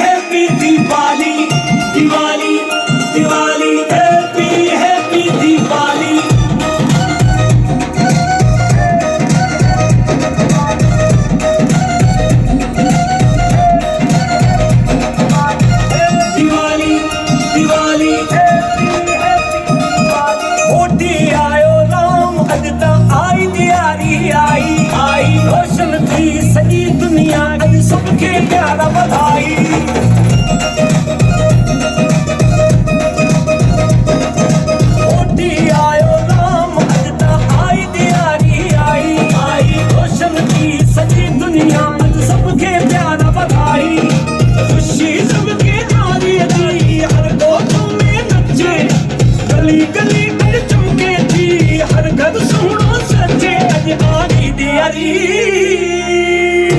Happy Diwali Diwali Diwali happy happy Diwali. Diwali Diwali मोटी आयो राम अज त आई दियारी आई आई रोशन थी सॼी दुनिया अज सबके प्यार बधाई। मोटी आयो राम अज त आई दियारी आई आई रोशन थी सॼी दुनिया अज सबके प्यार बधाई। खुशी सबके नारी दी हर गोद में नचे गली गली कर चमके थी हर घर सोना सजे अज आ गई दियारी।